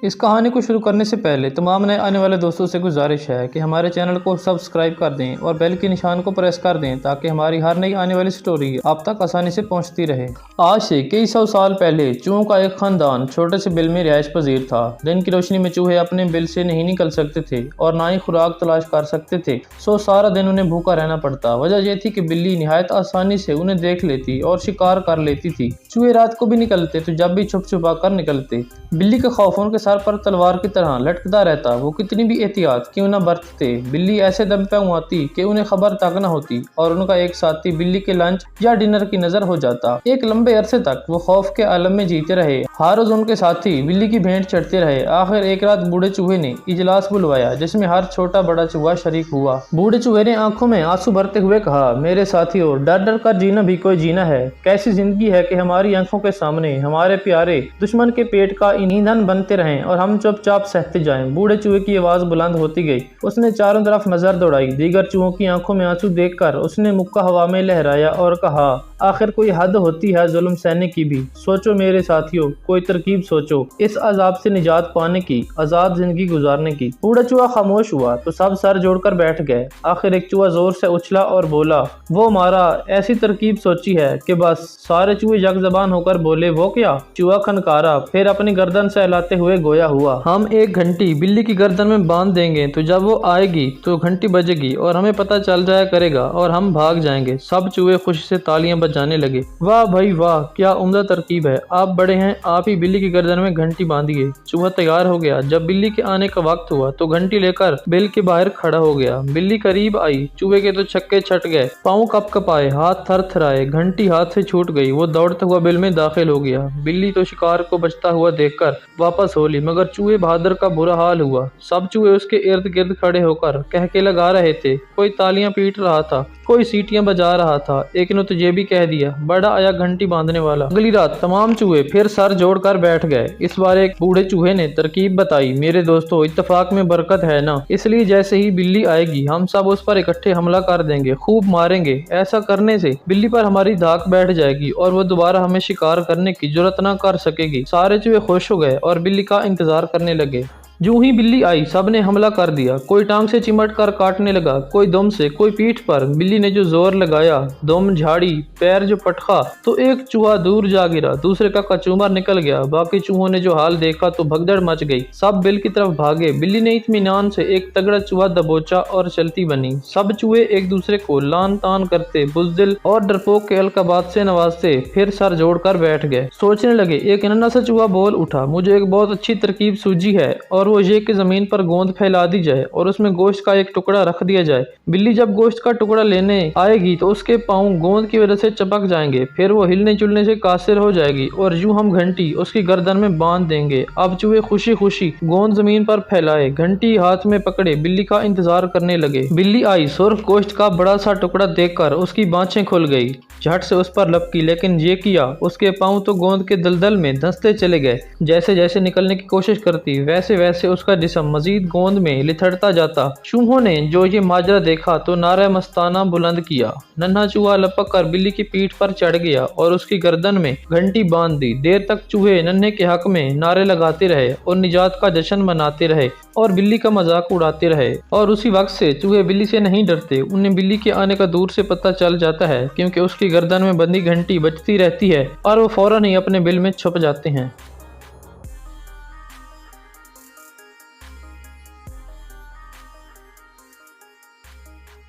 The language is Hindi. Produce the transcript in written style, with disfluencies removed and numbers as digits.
इस कहानी को शुरू करने से पहले तमाम नए आने वाले दोस्तों से गुजारिश है कि हमारे चैनल को सब्सक्राइब कर दें और बेल के निशान को प्रेस कर दें ताकि हमारी हर नई आने वाली स्टोरी आप तक आसानी से पहुंचती रहे। आज से कई सौ साल पहले चूहों का एक खानदान छोटे से बिल में रिहाइश पजीर था। दिन की रोशनी में चूहे अपने बिल से नहीं निकल सकते थे और ना ही खुराक तलाश कर सकते थे, सो सारा दिन उन्हें भूखा रहना पड़ता। वजह यह थी कि बिल्ली निहायत आसानी से उन्हें देख लेती और शिकार कर लेती थी। चूहे रात को भी निकलते तो जब भी छुप छुपा कर निकलते। बिल्ली का खौफ उनके सर पर तलवार की तरह लटकता रहता। वो कितनी भी एहतियात क्यों न बरतते, बिल्ली ऐसे दम पे उड़ाती कि उन्हें खबर तक न होती और उनका एक साथी बिल्ली के लंच या डिनर की नजर हो जाता। एक लंबे अरसे तक वो खौफ के आलम में जीते रहे। हर रोज उनके साथी बिल्ली की भेंट चढ़ते रहे। आखिर एक रात बूढ़े चूहे ने इजलास बुलवाया जिसमें हर छोटा बड़ा चूहा शरीक हुआ। बूढ़े चूहे ने आंखों में आंसू भरते हुए कहा, मेरे साथियों, डर डर कर जीना भी कोई जीना है। कैसी जिंदगी है कि हमारी आंखों के सामने हमारे प्यारे दुश्मन के पेट का ईंधन बनते रहें और हम चुपचाप सहते जाएं। बूढ़े चूहे की आवाज बुलंद होती गई। उसने चारों तरफ नजर दौड़ाई। दीगर चूहों की आंखों में आंसू देखकर उसने मुक्का हवा में लहराया और कहा, आखिर कोई हद होती है जुल्म सहने की भी। सोचो मेरे साथियों, कोई तरकीब सोचो इस अजाब से निजात पाने की, आजाद जिंदगी गुजारने की। बूढ़ा चूहा खामोश हुआ तो सब सर जोड़कर बैठ गए। आखिर एक चूहा जोर से उछला और बोला, वो मारा, ऐसी तरकीब सोची है कि बस। सारे चूहे यकजबान होकर बोले, वो क्या? चूहा खनकारा, फिर अपनी गर्दन सहलाते हुए गोया हुआ, हम एक घंटी बिल्ली की गर्दन में बांध देंगे तो जब वो आएगी तो घंटी बजेगी और हमें पता चल जाया करेगा और हम भाग जाएंगे। सब चूहे खुशी से तालियां बजाने लगे। वाह भाई वाह, क्या उम्दा तरकीब है। आप बड़े हैं, आप ही बिल्ली की गर्दन में घंटी बांधिए। चूहा तैयार हो गया। जब बिल्ली के आने का वक्त हुआ तो घंटी लेकर बिल के बाहर खड़ा हो गया। बिल्ली करीब आई। चूहे के तो छक्के छट गए, पाँव कपकपाए, हाथ थर थराए। घंटी हाथ से छूट गई। वो दौड़ता हुआ बिल में दाखिल हो गया। बिल्ली तो शिकार को बचता हुआ देखकर वापस हो ली, मगर चूहे बहादुर का बुरा हाल हुआ। सब चूहे उसके इर्द गिर्द खड़े होकर कहके लगा रहे थे। कोई तालियां पीट रहा था, कोई सीटियां बजा रहा था। एक ने तो ये भी कह दिया, बड़ा आया घंटी बांधने वाला। अगली रात तमाम चूहे फिर सर जोड़कर बैठ गए। इस बार एक बूढ़े चूहे ने तरकीब बताई, मेरे दोस्तों, इत्तेफाक में बरकत है ना, इसलिए जैसे ही बिल्ली आएगी हम सब उस पर इकट्ठे हमला कर देंगे, खूब मारेंगे। ऐसा करने से बिल्ली पर हमारी धाक बैठ जाएगी और वो दोबारा हमें शिकार करने की जुर्रत न कर सकेगी। सारे चूहे खुश हो गए और बिल्ली का इंतजार करने लगे। यूं ही बिल्ली आई, सब ने हमला कर दिया। कोई टांग से चिमट कर काटने लगा, कोई दुम से, कोई पीठ पर। बिल्ली ने जो जोर लगाया, दुम झाड़ी, पैर जो पटका, तो एक चूहा दूर जा गिरा, दूसरे का कचूमर निकल गया। बाकी चूहों ने जो हाल देखा तो भगदड़ मच गई। सब बिल की तरफ भागे। बिल्ली ने इत्मीनान से एक तगड़ा चूहा दबोचा और चलती बनी। सब चूहे एक दूसरे को लान तान करते, बुजदिल और डरपोक के अलकाबात से नवाजते, फिर सर जोड़कर बैठ गए। सोचने लगे। एक नन्हा सा चूहा बोल उठा, मुझे एक बहुत अच्छी तरकीब सूझी है, और वो ये कि जमीन पर गोंद फैला दी जाए और उसमें गोश्त का एक टुकड़ा रख दिया जाए। बिल्ली जब गोश्त का टुकड़ा लेने आएगी तो उसके पांव गोंद की वजह से चपक जाएंगे, फिर वो हिलने जुलने से कासिर हो जाएगी और यूं हम घंटी उसकी गर्दन में बांध देंगे। अब चूहे खुशी खुशी गोंद जमीन पर फैलाए, घंटी हाथ में पकड़े बिल्ली का इंतजार करने लगे। बिल्ली आई। सुर्ख गोश्त का बड़ा सा टुकड़ा देखकर उसकी बाँछें खुल गई। झट से उस पर लपकी, लेकिन ये किया, उसके पांव तो गोंद के दलदल में धंसते चले गए। जैसे जैसे निकलने की कोशिश करती वैसे वैसे उसका जिस्म मजीद गोंद में लिथड़ता जाता। चूहों ने जो ये माजरा देखा तो नारा मस्ताना बुलंद किया। नन्हा चूहा लपक कर बिल्ली की पीठ पर चढ़ गया और उसकी गर्दन में घंटी बांध दी। देर तक चूहे नन्हे के हक में नारे लगाते रहे और निजात का जश्न मनाते रहे और बिल्ली का मजाक उड़ाते रहे। और उसी वक्त से चूहे बिल्ली से नहीं डरते। उन्हें बिल्ली के आने का दूर से पता चल जाता है, क्योंकि उसकी गर्दन में बंधी घंटी बजती रहती है और वो फौरन ही अपने बिल में छुप जाते हैं।